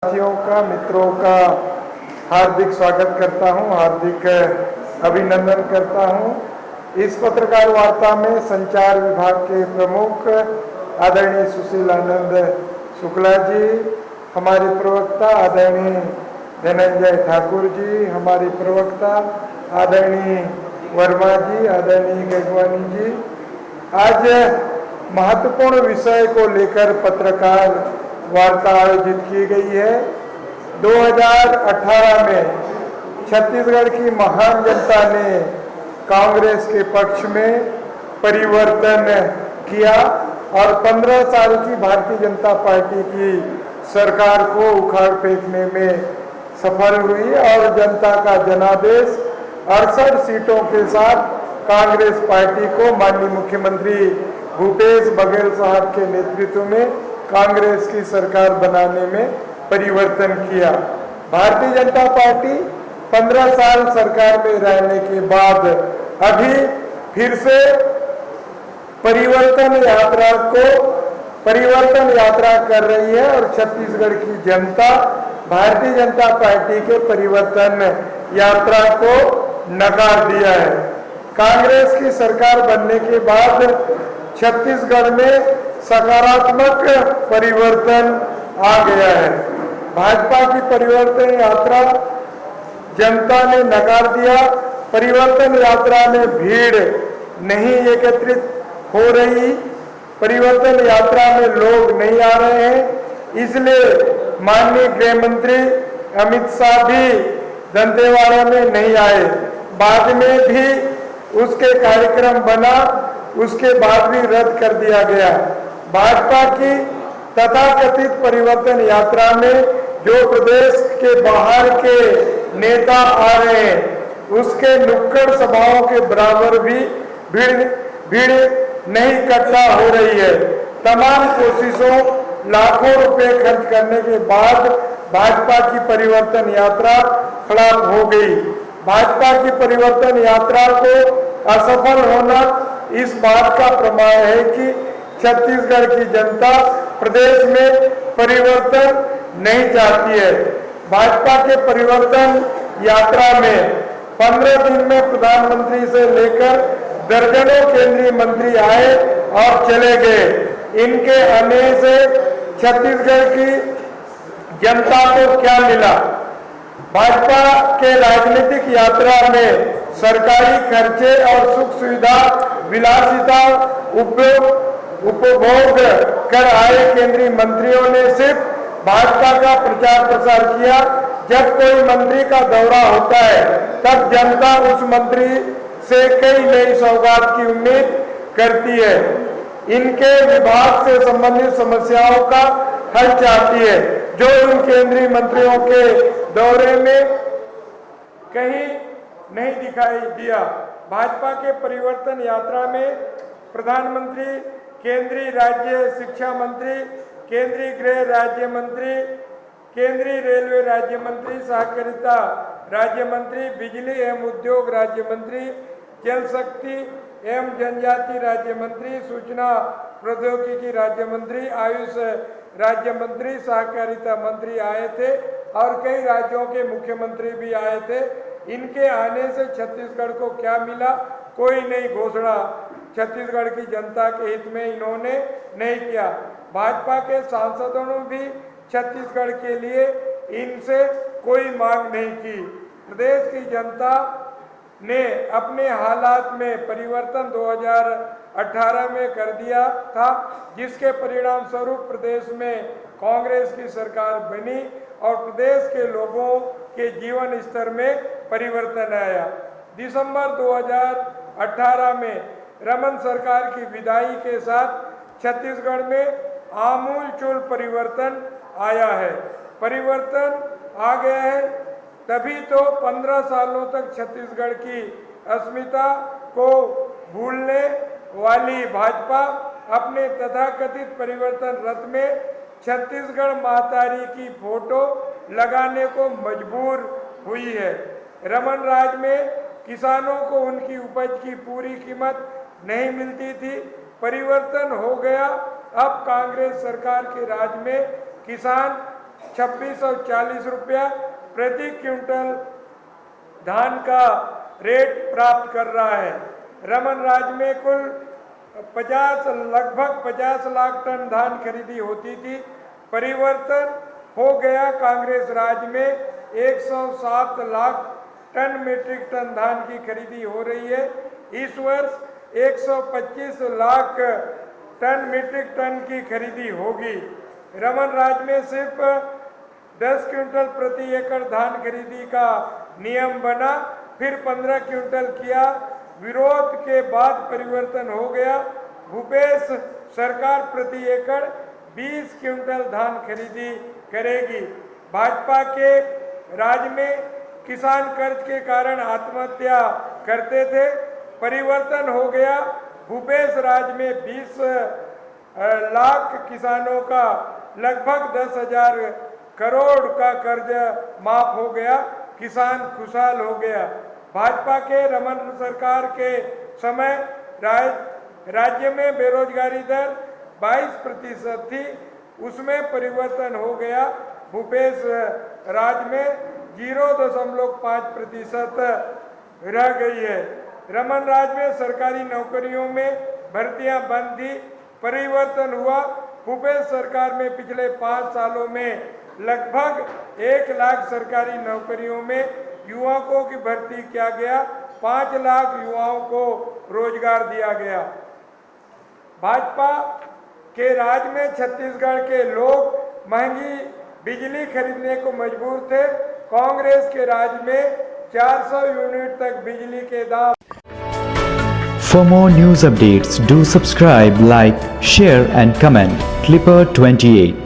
साथियों का, मित्रों का हार्दिक स्वागत करता हूं, हार्दिक अभिनंदन करता हूं। इस पत्रकार वार्ता में संचार विभाग के प्रमुख आदरणीय सुशील आनंद शुक्ला जी, हमारे प्रवक्ता आदरणीय धनंजय ठाकुर जी, हमारे प्रवक्ता आदरणीय वर्मा जी, आदरणीय गगवानी जी, आज महत्वपूर्ण विषय को लेकर पत्रकार वार्ता आयोजित की गई है। 2018 में छत्तीसगढ़ की महान जनता ने कांग्रेस के पक्ष में परिवर्तन किया और 15 साल की भारतीय जनता पार्टी की सरकार को उखाड़ फेंकने में सफल हुई और जनता का जनादेश 68 सीटों के साथ कांग्रेस पार्टी को माननीय मुख्यमंत्री भूपेश बघेल साहब के नेतृत्व में कांग्रेस की सरकार बनाने में परिवर्तन किया। भारतीय जनता पार्टी 15 साल सरकार में रहने के बाद अभी फिर से परिवर्तन यात्रा कर रही है और छत्तीसगढ़ की जनता भारतीय जनता पार्टी के परिवर्तन यात्रा को नकार दिया है। कांग्रेस की सरकार बनने के बाद छत्तीसगढ़ में सकारात्मक परिवर्तन आ गया है। भाजपा की परिवर्तन यात्रा जनता ने नकार दिया। परिवर्तन यात्रा में भीड़ नहीं एकत्रित हो रही, परिवर्तन यात्रा में लोग नहीं आ रहे हैं, इसलिए माननीय गृह मंत्री अमित शाह भी दंतेवाड़ा में नहीं आए। बाद में भी उसके कार्यक्रम बना, उसके बाद भी रद्द कर दिया गया। भाजपा की तथाकथित परिवर्तन यात्रा में जो प्रदेश के बाहर के नेता आ रहे हैं, उसके नुक्कड़ सभाओं के बराबर भी भीड़ नहीं इकट्ठा हो रही है। तमाम कोशिशों लाखों रुपए खर्च करने के बाद भाजपा की परिवर्तन यात्रा फ्लॉप हो गई। भाजपा की परिवर्तन यात्रा को असफल होना इस बात का प्रमाण है कि छत्तीसगढ़ की जनता प्रदेश में परिवर्तन नहीं चाहती है। भाजपा के परिवर्तन यात्रा में 15 दिन में प्रधानमंत्री से लेकर दर्जनों केंद्रीय मंत्री आए और चले गए। इनके आने से छत्तीसगढ़ की जनता को क्या मिला? भाजपा के राजनीतिक यात्रा में सरकारी खर्चे और सुख सुविधा विलासिता उपभोग कर आए केंद्रीय मंत्रियों ने सिर्फ भाजपा का प्रचार प्रसार किया। जब कोई मंत्री का दौरा होता है तब जनता उस मंत्री से कई नई सौगात की उम्मीद करती है, इनके विभाग से संबंधित समस्याओं का हल चाहती है, जो इन केंद्रीय मंत्रियों के दौरे में कहीं नहीं दिखाई दिया। भाजपा के परिवर्तन यात्रा में प्रधानमंत्री, केंद्रीय राज्य शिक्षा मंत्री, केंद्रीय गृह राज्य मंत्री, केंद्रीय रेलवे राज्य मंत्री, सहकारिता राज्य मंत्री, बिजली एवं उद्योग राज्य मंत्री, जल शक्ति एवं जनजाति राज्य मंत्री, सूचना प्रौद्योगिकी राज्य मंत्री, आयुष राज्य मंत्री, सहकारिता मंत्री आए थे और कई राज्यों के मुख्यमंत्री भी आए थे। इनके आने से छत्तीसगढ़ को क्या मिला? कोई नई घोषणा छत्तीसगढ़ की जनता के हित में इन्होंने नहीं किया। भाजपा के सांसदों ने भी छत्तीसगढ़ के लिए इनसे कोई मांग नहीं की। प्रदेश की जनता ने अपने हालात में परिवर्तन 2018 में कर दिया था, जिसके परिणाम स्वरूप प्रदेश में कांग्रेस की सरकार बनी और प्रदेश के लोगों के जीवन स्तर में परिवर्तन आया। दिसंबर 2018 में रमन सरकार की विदाई के साथ छत्तीसगढ़ में आमूलचूल परिवर्तन आया है। परिवर्तन आ गया है, तभी तो 15 सालों तक छत्तीसगढ़ की अस्मिता को भूलने वाली भाजपा अपने तथाकथित परिवर्तन रथ में छत्तीसगढ़ महतारी की फोटो लगाने को मजबूर हुई है। रमन राज में किसानों को उनकी उपज की पूरी कीमत नहीं मिलती थी। परिवर्तन हो गया, अब कांग्रेस सरकार के राज में किसान 2640 रुपया प्रति क्विंटल धान का रेट प्राप्त कर रहा है। रमन राज्य में कुल लगभग 50 लाख टन धान खरीदी होती थी। परिवर्तन हो गया, कांग्रेस राज में 107 लाख टन मीट्रिक टन धान की खरीदी हो रही है। इस वर्ष 125 लाख टन मीट्रिक टन की खरीदी होगी। रमन राज्य में सिर्फ 10 क्विंटल प्रति एकड़ धान खरीदी का नियम बना, फिर 15 क्विंटल किया। विरोध के बाद परिवर्तन हो गया। भूपेश सरकार प्रति एकड़ 20 क्विंटल धान खरीदी करेगी। भाजपा के राज में किसान कर्ज के कारण आत्महत्या करते थे। परिवर्तन हो गया। भूपेश राज में 20 लाख किसानों का लगभग 10,000 करोड़ का कर्ज माफ हो गया। किसान खुशहाल हो गया। भाजपा के रमन सरकार के समय राज्य में बेरोजगारी दर 22% थी, उसमें परिवर्तन हो गया। भूपेश राज में 0.5% रह गई है। रमन राज में सरकारी नौकरियों में भर्तियां बंद थी। परिवर्तन हुआ। भूपेश सरकार में पिछले 5 सालों में लगभग 1 लाख सरकारी नौकरियों में युवकों की भर्ती किया गया। 5 लाख युवाओं को रोजगार दिया गया। भाजपा के राज में छत्तीसगढ़ के लोग महंगी बिजली खरीदने को मजबूर थे। कांग्रेस के राज में 400 यूनिट तक बिजली के दाम। For more news updates, do subscribe, like, share and comment. Clipper 28